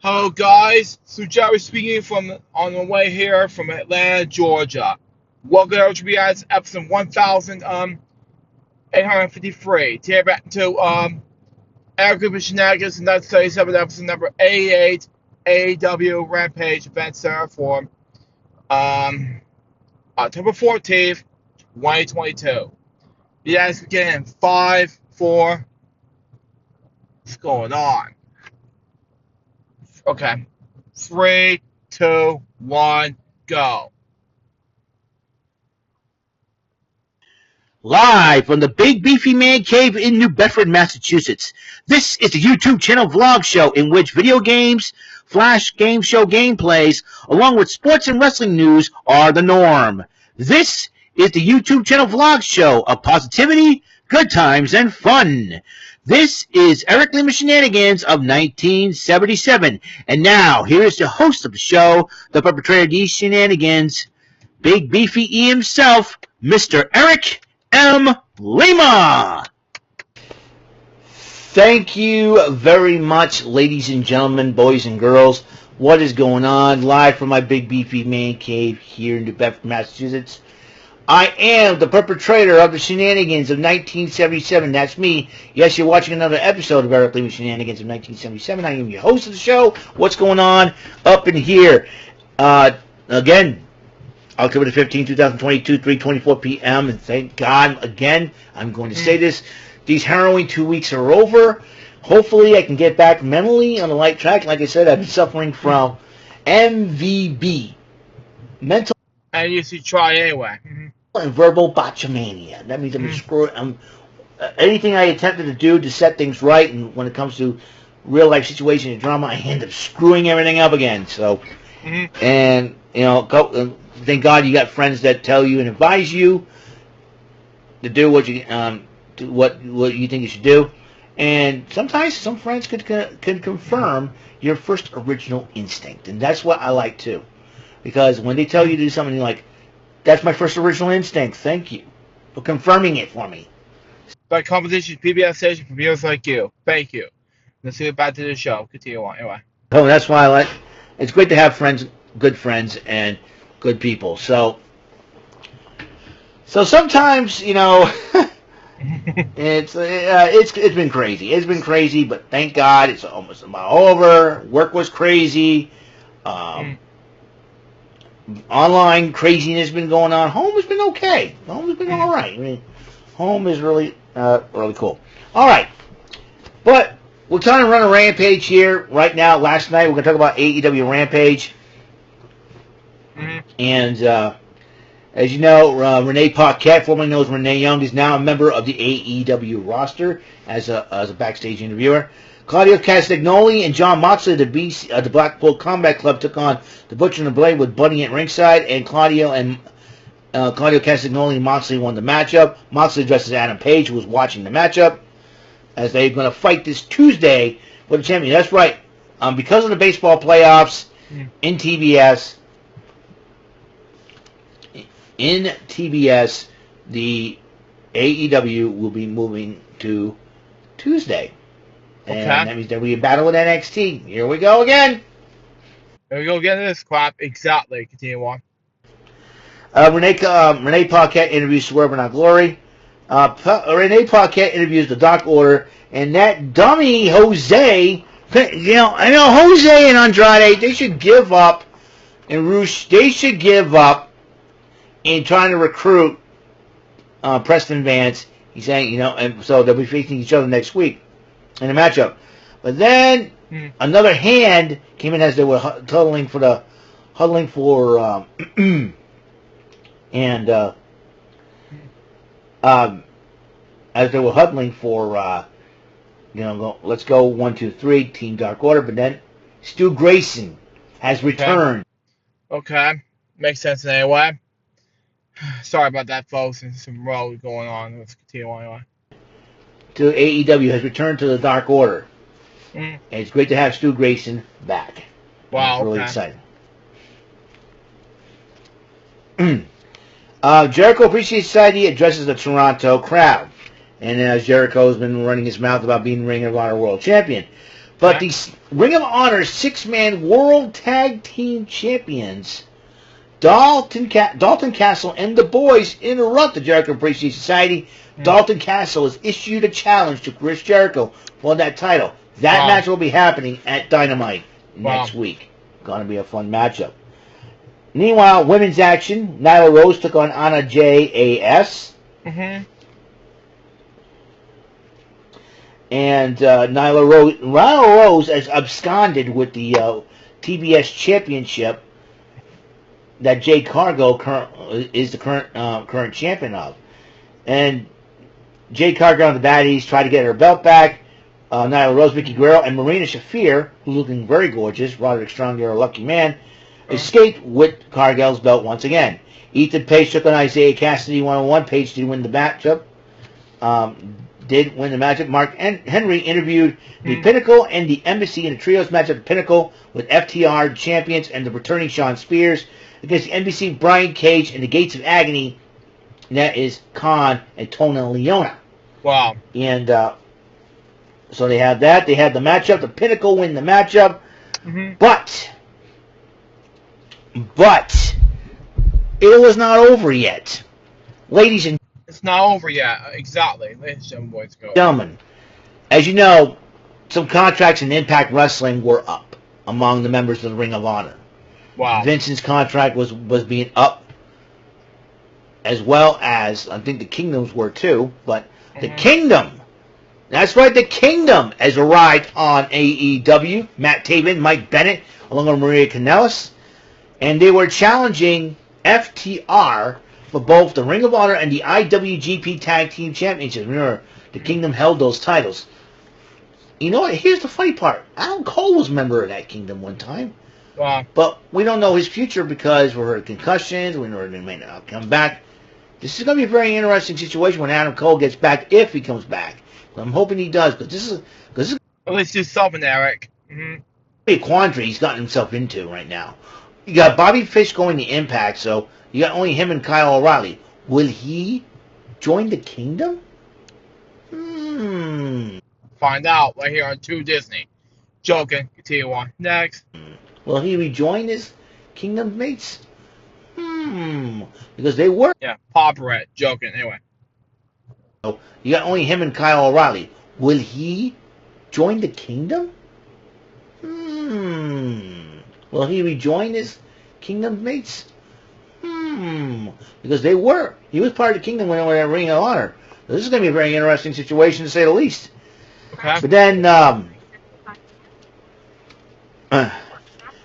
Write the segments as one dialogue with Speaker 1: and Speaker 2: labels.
Speaker 1: Hello, guys. So Jerry speaking from on the way here from Atlanta, Georgia. Welcome to LJPCBM episode 1853. Today back to Airdate Shenanigans and 37 episode number 88 AEW Rampage Event Center for October 14th, 2022. You guys begin in 5, 4. What's going on? Okay. 3, 2, 1, go.
Speaker 2: Live from the Big Beefy Man Cave in New Bedford, Massachusetts. This is the YouTube channel vlog show in which video games, flash game show gameplays, along with sports and wrestling news are the norm. This is the YouTube channel vlog show of positivity, good times, and fun. This is Eric Lima Shenanigans of 1977. And now, here is the host of the show, the perpetrator of these shenanigans, Big Beefy E himself, Mr. Eric M. Lima. Thank you very much, ladies and gentlemen, boys and girls. What is going on? Live from my Big Beefy Man Cave here in New Bedford, Massachusetts. I am the perpetrator of the shenanigans of 1977. That's me. Yes, you're watching another episode of Eric Lima Shenanigans of 1977. I am your host of the show. What's going on up in here? Again, October the 15th, 2022, 3:24 p.m. And thank God, again, I'm going to say this, these harrowing 2 weeks are over. Hopefully I can get back mentally on the right track. Like I said, I've been suffering from MVB, mental
Speaker 1: And you should try anyway.
Speaker 2: and verbal botchamania. That means anything I attempted to do to set things right, and when it comes to real life situation and drama, I end up screwing everything up again. So, and you know, thank God you got friends that tell you and advise you to do what you what you think you should do. And sometimes some friends can confirm your first original instinct, and that's what I like too, because when they tell you to do something, you're like, that's my first original instinct. Thank you for confirming it for me.
Speaker 1: By competition, PBS station for viewers like you. Thank you. Let's get back to the show. Continue on. Anyway.
Speaker 2: Oh, that's why I like. It's great to have friends, good friends, and good people. So sometimes, you know, it's been crazy. It's been crazy, but thank God it's almost about over. Work was crazy. Online craziness has been going on. Home has been okay. Home has been all right. I mean, home is really cool. All right, but we're trying to run a Rampage here right now. Last night we're going to talk about AEW Rampage, and as you know, Renee Paquette, formerly known as Renee Young, is now a member of the AEW roster as a backstage interviewer. Claudio Castagnoli and John Moxley of the Blackpool Combat Club took on the Butcher and the Blade with Bunny at ringside, and Claudio Castagnoli and Moxley won the matchup. Moxley dressed as Adam Page, who was watching the matchup, as they're going to fight this Tuesday for the champion. That's right. Because of the baseball playoffs in TBS, the AEW will be moving to Tuesday. And that means that we battle with NXT. Here we go again.
Speaker 1: Here we go again. This crap. Exactly. Continue on.
Speaker 2: Renee Paquette interviews Swerve and Our Glory. Renee Paquette interviews the Dark Order, and that dummy Jose. You know, I know Jose and Andrade. They should give up, and Roosh. They should give up in trying to recruit Preston Vance. He's saying, you know, and so they'll be facing each other next week in a matchup. But then another hand came in as they were huddling for as they were huddling for let's go 1, 2, 3 Team Dark Order. But then Stu Grayson has returned.
Speaker 1: Okay, makes sense anyway. Sorry about that, folks. There's some road going on. Let's continue on anyway.
Speaker 2: To AEW has returned to the Dark Order. And it's great to have Stu Grayson back.
Speaker 1: Wow,
Speaker 2: it's really exciting. Jericho Appreciation Society addresses the Toronto crowd. And as Jericho's been running his mouth about being Ring of Honor World Champion. But the Ring of Honor six-man World Tag Team Champions, Dalton Castle and the Boys, interrupt the Jericho Appreciation Society. Dalton Castle has issued a challenge to Chris Jericho for that title. That match will be happening at Dynamite next week. Gonna be a fun matchup. Meanwhile, women's action. Nyla Rose took on Anna J.A.S. And Nyla Rose has absconded with the TBS Championship that Jade Cargill is the current champion of. And Jade Cargill and the Baddies try to get her belt back. Nyla Rose, Vicky Guerrero, and Marina Shafir, who's looking very gorgeous, Roderick Strong, you're a lucky man, escaped with Cargill's belt once again. Ethan Page took on Isaiah Cassidy one-on-one. Page did win the matchup. Mark Henry interviewed the Pinnacle and the Embassy in a trios match at the Pinnacle with FTR champions and the returning Shawn Spears against the Embassy, Brian Cage, and the Gates of Agony. And that is Khan and Tona Leona.
Speaker 1: Wow.
Speaker 2: And so they had that. They had the matchup. The Pinnacle win the matchup. But it was not over yet. Ladies and
Speaker 1: it's not over yet. Exactly. Ladies and gentlemen, boys, go.
Speaker 2: Gentlemen, as you know, some contracts in Impact Wrestling were up among the members of the Ring of Honor.
Speaker 1: Wow.
Speaker 2: Vincent's contract was being up, as well as, I think the Kingdom's were too, but the Kingdom, that's right, the Kingdom has arrived on AEW. Matt Taven, Mike Bennett, along with Maria Kanellis, and they were challenging FTR for both the Ring of Honor and the IWGP Tag Team Championships. Remember, the Kingdom held those titles. You know what? Here's the funny part. Adam Cole was a member of that Kingdom one time.
Speaker 1: Wow.
Speaker 2: But we don't know his future because we heard concussions. We know he may not come back. This is going to be a very interesting situation when Adam Cole gets back, if he comes back. I'm hoping he does, because this is
Speaker 1: at least do something, Eric.
Speaker 2: a quandary he's gotten himself into right now. You got Bobby Fish going to Impact, so you got only him and Kyle O'Reilly. Will he join the Kingdom?
Speaker 1: Find out right here on 2 Disney. Joking. Continue on. Next.
Speaker 2: Will he rejoin his Kingdom mates? Because they were.
Speaker 1: Yeah, Pop Red. Joking. Anyway.
Speaker 2: So you got only him and Kyle O'Reilly. Will he join the Kingdom? Will he rejoin his Kingdom mates? Because they were. He was part of the Kingdom when they were at Ring of Honor. So this is going to be a very interesting situation, to say the least.
Speaker 1: Okay.
Speaker 2: But then, and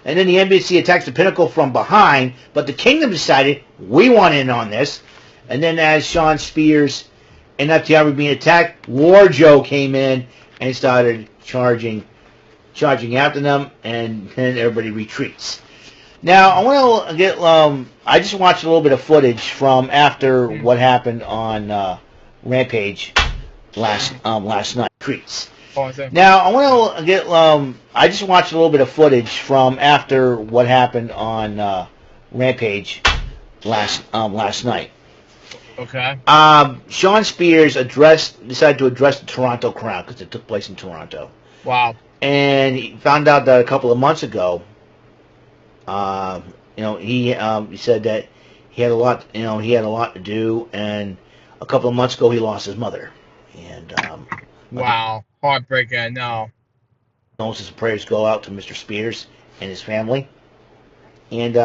Speaker 2: then the NBC attacks the Pinnacle from behind, but the Kingdom decided, we want in on this. And then as Shawn Spears and FTR were being attacked, War Joe came in and started charging after them, and then everybody retreats. Now, I want to get, I just watched a little bit of footage from after what happened on Rampage last night. Retreats. Now, I want to get, I just watched a little bit of footage from after what happened on Rampage last night.
Speaker 1: Okay.
Speaker 2: Shawn Spears decided to address the Toronto crowd because it took place in Toronto.
Speaker 1: Wow.
Speaker 2: And he found out that a couple of months ago, he said that he had a lot to do, and a couple of months ago he lost his mother. And
Speaker 1: wow, heartbreaking. I know.
Speaker 2: Condolences and prayers go out to Mr. Spears and his family. And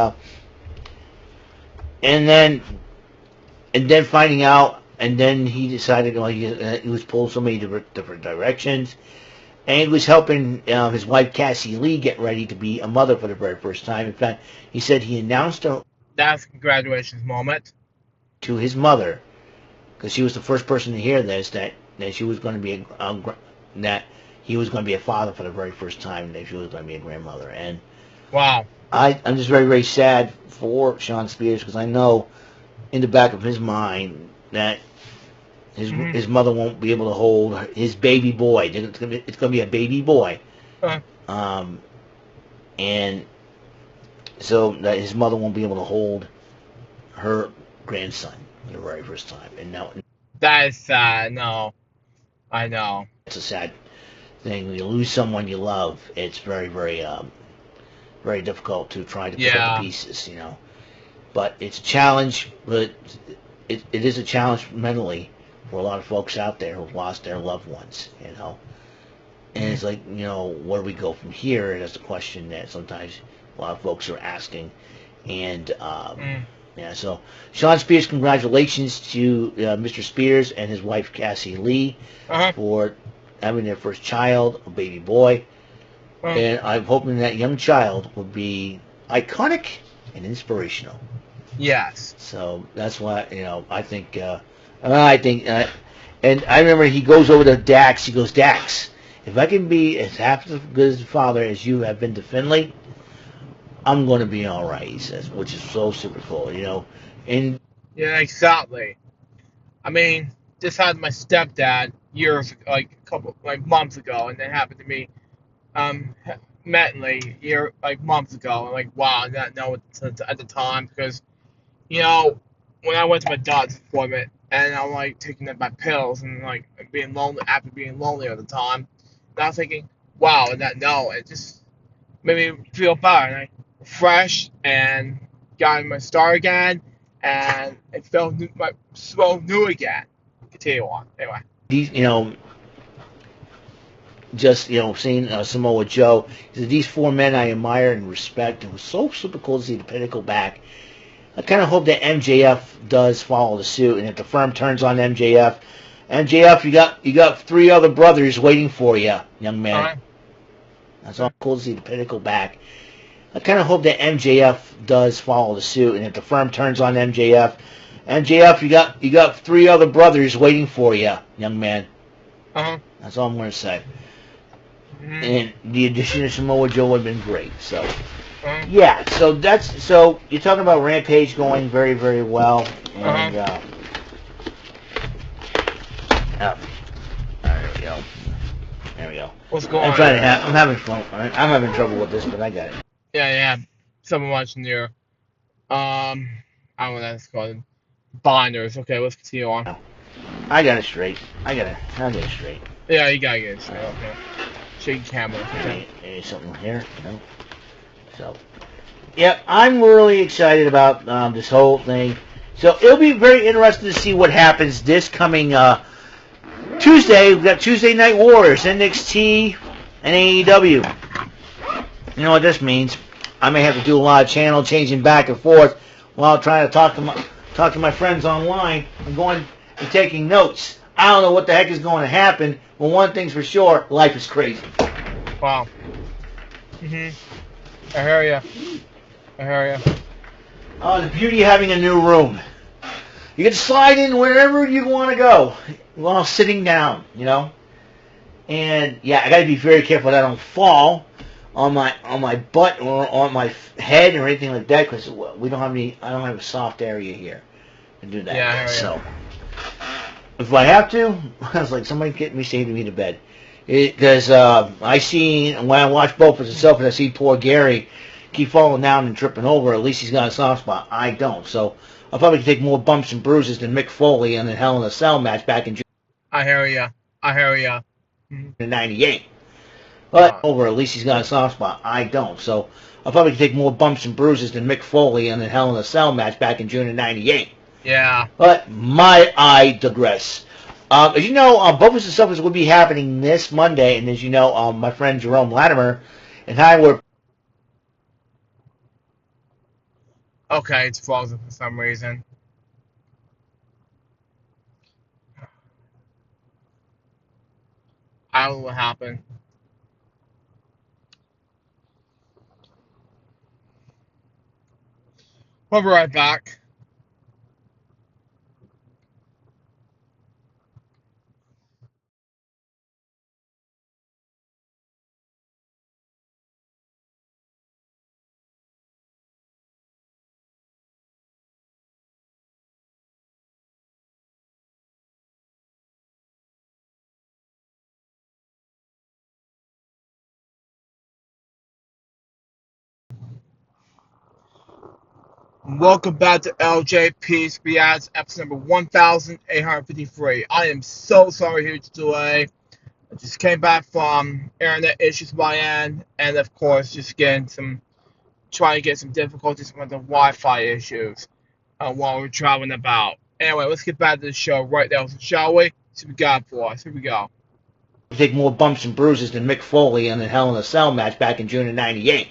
Speaker 2: then finding out, and then he decided he was pulled so many different directions, and he was helping his wife Cassie Lee get ready to be a mother for the very first time. In fact, he said he announced her.
Speaker 1: That's a congratulations moment.
Speaker 2: To his mother, because she was the first person to hear this, that she was going to be that he was going to be a father for the very first time, and that she was going to be a grandmother. And
Speaker 1: wow,
Speaker 2: I'm just very, very sad for Shawn Spears, because I know in the back of his mind that his mother won't be able to hold his baby boy. It's going to be a baby boy. And so that his mother won't be able to hold her grandson for the very first time. And now
Speaker 1: that is sad. No, I know.
Speaker 2: It's a sad thing. When you lose someone you love, it's very, very, very difficult to try to pick up the
Speaker 1: Yeah.
Speaker 2: pieces, But it's a challenge, but it is a challenge mentally for a lot of folks out there who've lost their loved ones. And it's like, where do we go from here? And that's a question that sometimes a lot of folks are asking. And, yeah, so Sean Spears, congratulations to Mr. Spears and his wife, Cassie Lee, for having their first child, a baby boy. And I'm hoping that young child will be iconic and inspirational.
Speaker 1: Yes.
Speaker 2: So that's why, I think, and I remember he goes over to Dax. He goes, Dax, if I can be as half as good as a father as you have been to Finley, I'm going to be all right, he says, which is so super cool, And
Speaker 1: Yeah, exactly. I mean, just had my stepdad years, like a couple, like months ago, and that happened to me, um, mentally, months ago, and like, wow, I didn't know at the time because, you know, when I went to my doctor's appointment and I'm like taking my pills and like being lonely after being lonely all the time, and I was thinking, wow, and that no, it just made me feel better, and I fresh and got in my start again, and it felt new again. Continue on. Anyway.
Speaker 2: these, just, seeing Samoa Joe, he said, these four men I admire and respect. It was so super cool to see the Pinnacle back. I kind of hope that MJF does follow the suit, and if the firm turns on MJF, you got three other brothers waiting for you, young man. That's all cool to see the Pinnacle back. I kind of hope that MJF does follow the suit, and if the firm turns on MJF, you got three other brothers waiting for you, young man. That's all I'm going to say. And the addition of Samoa Joe would have been great. So, yeah. So you're talking about Rampage going very, very well, and there we go. There we go.
Speaker 1: What's going on?
Speaker 2: I'm having fun. I'm having trouble with this, but I got it.
Speaker 1: Yeah. Someone watching your, I don't know what that's called. Binders. Okay, let's continue on.
Speaker 2: I got it straight. I got it straight.
Speaker 1: Yeah, you gotta get it straight. Okay. Shake camera. Okay.
Speaker 2: Maybe something here. No. So, yeah, I'm really excited about this whole thing. So it'll be very interesting to see what happens this coming Tuesday. We've got Tuesday Night Wars, NXT, and AEW. You know what this means? I may have to do a lot of channel changing back and forth while trying to talk to my friends online. I'm going and taking notes. I don't know what the heck is going to happen, but one thing's for sure, life is crazy.
Speaker 1: Wow. I hear ya.
Speaker 2: Oh, the beauty of having a new room. You can slide in wherever you want to go while sitting down, And yeah, I got to be very careful that I don't fall on my butt or on my head or anything like that, because I don't have a soft area here to do that.
Speaker 1: Yeah,
Speaker 2: so if I have to, I was like, somebody get me, save me to bed. Because I see, when I watch both of myself, and I see poor Gary keep falling down and tripping over, at least he's got a soft spot. I don't. So I'll probably take more bumps and bruises than Mick Foley in the Hell in a Cell match back in June.
Speaker 1: I hear ya.
Speaker 2: In '98. But over, at least he's got a soft spot. I don't. So I'll probably take more bumps and bruises than Mick Foley in the Hell in a Cell match back in June of '98.
Speaker 1: Yeah.
Speaker 2: But I digress. As you know, both of the stuff will be happening this Monday, and as you know, my friend Jerome Latimer and I were...
Speaker 1: Okay, it's frozen for some reason. I don't know what happened. We'll be right back. Welcome back to LJPCBM, episode number 1853. I am so sorry here today. I just came back from internet issues my end, and of course, just trying to get some difficulties with the Wi-Fi issues while we're traveling about. Anyway, let's get back to the show right now, shall we? See what we got for us. Here we go.
Speaker 2: Take more bumps and bruises than Mick Foley in the Hell in a Cell match back in June of '98.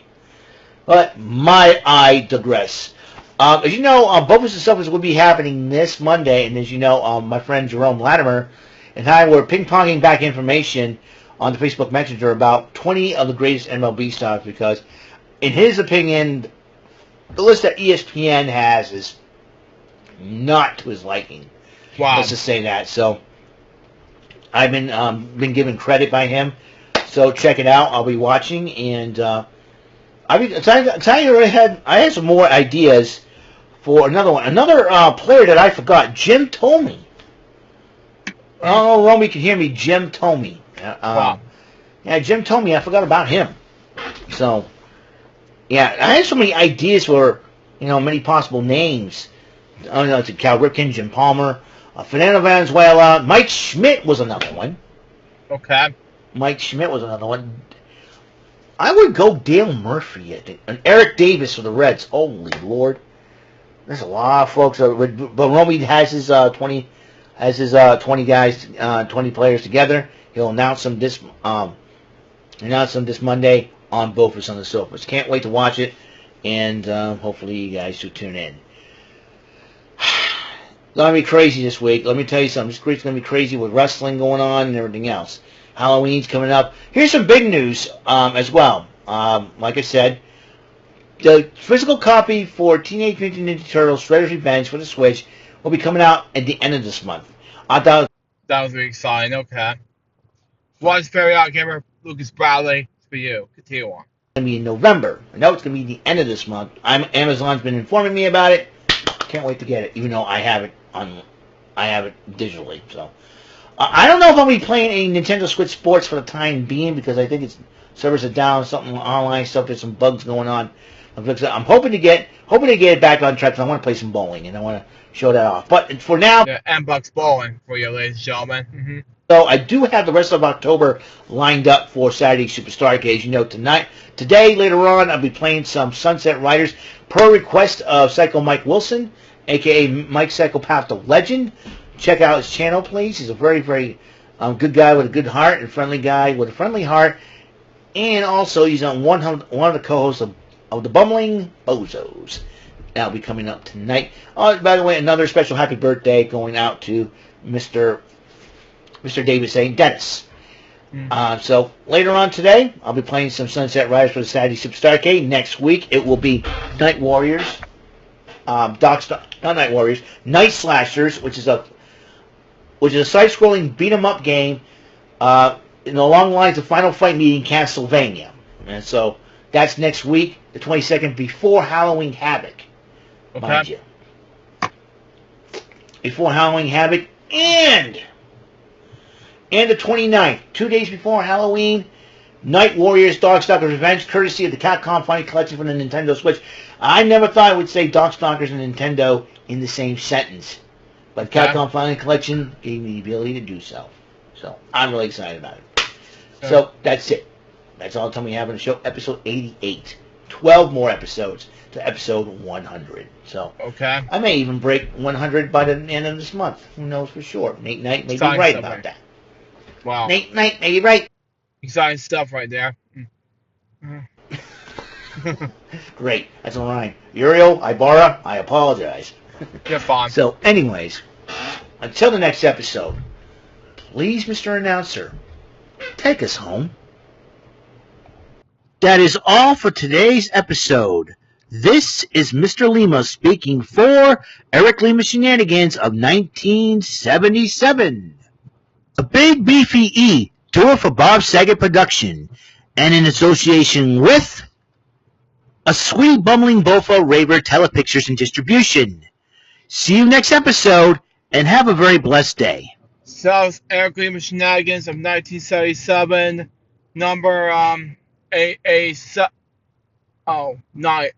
Speaker 2: But I digress. As you know, both of the stuff will be happening this Monday, and as you know, my friend Jerome Latimer and I were ping-ponging back information on the Facebook Messenger about 20 of the greatest MLB stars because, in his opinion, the list that ESPN has is not to his liking.
Speaker 1: Wow.
Speaker 2: Let's just say that. So I've been given credit by him. So check it out. I'll be watching, and I had some more ideas for another one. Another player that I forgot, Jim Thome. Oh, Romy can hear me. Jim Thome.
Speaker 1: Wow.
Speaker 2: Yeah, Jim Thome. I forgot about him. So, yeah, I had so many ideas for, many possible names. To Cal Ripken, Jim Palmer, Fernando Valenzuela. Mike Schmidt was another one.
Speaker 1: Okay.
Speaker 2: Mike Schmidt was another one. I would go Dale Murphy, I think. And Eric Davis for the Reds. Holy Lord. There's a lot of folks. But Romy has his 20 guys, 20 players together. He'll announce them this Monday on both of us on the sofas. Can't wait to watch it, and hopefully you guys will tune in. It's going to be crazy this week. Let me tell you something. This week's going to be crazy with wrestling going on and everything else. Halloween's coming up. Here's some big news as well. Like I said, the physical copy for Teenage Mutant Ninja Turtles Shredder's Revenge for the Switch will be coming out at the end of this month. I thought
Speaker 1: that was really exciting. Okay. Watch Periodic Gamer, Lucas Bradley. It's for you. Continue on.
Speaker 2: It's going to be in November. I know it's going to be the end of this month. Amazon's been informing me about it. Can't wait to get it, even though I have it digitally. So I don't know if I'll be playing a Nintendo Switch Sports for the time being because I think servers are down, something online stuff. There's some bugs going on. I'm hoping to get it back on track because I want to play some bowling and I want to show that off. But for now,
Speaker 1: yeah, M-Bucks bowling for you, ladies and gentlemen. Mm-hmm.
Speaker 2: So I do have the rest of October lined up for Saturday Superstar Arcade. As you know, today, later on, I'll be playing some Sunset Riders per request of Psycho Mike Wilson, a.k.a. Mike Psychopath the Legend. Check out his channel, please. He's a very, very good guy with a good heart and friendly guy with a friendly heart. And also, he's on one of the co-hosts of the Bumbling Bozos. That'll be coming up tonight. Oh, by the way, another special happy birthday going out to Mr. David St. Dennis. So later on today, I'll be playing some Sunset Riders for the Saturday Superstar Arcade. Next week, it will be Night Warriors, Night Slashers, which is a side-scrolling beat-'em-up game in the long lines of Final Fight meeting Castlevania. And so that's next week, the 22nd, before Halloween Havoc, mind you. Before Halloween Havoc, and the 29th, 2 days before Halloween, Night Warriors Darkstalkers Revenge, courtesy of the Capcom Funny Collection from the Nintendo Switch. I never thought I would say Darkstalkers and Nintendo in the same sentence, but Capcom Funny Collection gave me the ability to do so. So I'm really excited about it. So that's it. That's all the time we have on the show. Episode 88. 12 more episodes to episode 100. So I may even break 100 by the end of this month. Who knows for sure? Nate Knight may be right about that.
Speaker 1: Wow.
Speaker 2: Nate Knight may be right.
Speaker 1: Exciting stuff right there.
Speaker 2: Great. That's a line. Uriel, Ibarra, I apologize.
Speaker 1: You're fine.
Speaker 2: So, anyways, until the next episode, please, Mr. Announcer, take us home. That is all for today's episode. This is Mr. Lima speaking for Eric Lima Shenanigans of 1977. A Big Beefy E, tour for Bob Saget production, and in association with a Sweet Bumbling Bofo Raver Telepictures and Distribution. See you next episode, and have a very blessed day.
Speaker 1: So, Eric Lima Shenanigans of 1977, number, nine.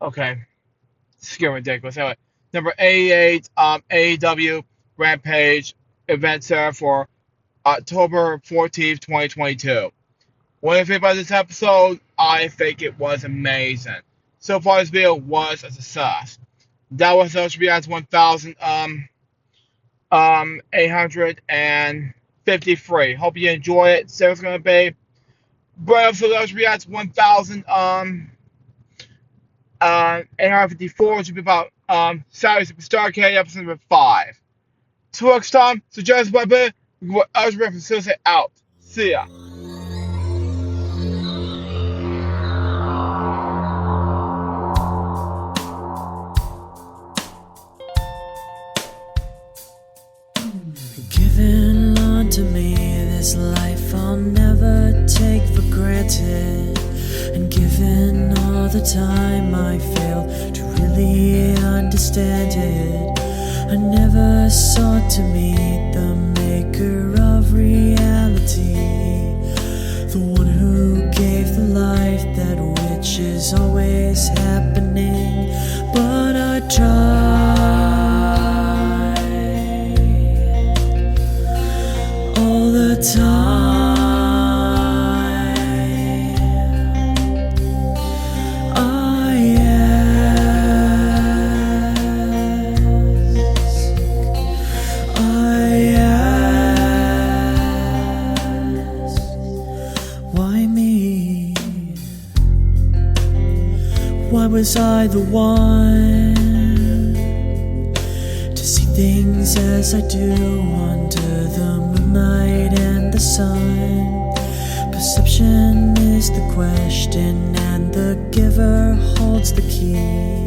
Speaker 1: Okay. It's getting ridiculous. Anyway, number 88, AEW Rampage event center for October 14th, 2022. What do you think about this episode? I think it was amazing. So far, this video was a success. That was LJPCBM 853. Hope you enjoy it. So it's gonna be. But also LJPCBM 854, which will be about Saturday Superstar K episode number 5. Till next time, so just by bit, LJPCBM facilitate out. See ya.
Speaker 3: Given unto me this life I'll never take for granted, and given all the time I failed to really understand it, I never sought to meet the maker of reality, the one who gave the life that which is always happening, but I tried all the time. Why was I the one to see things as I do under the moonlight and the sun? Perception is the question, and the giver holds the key.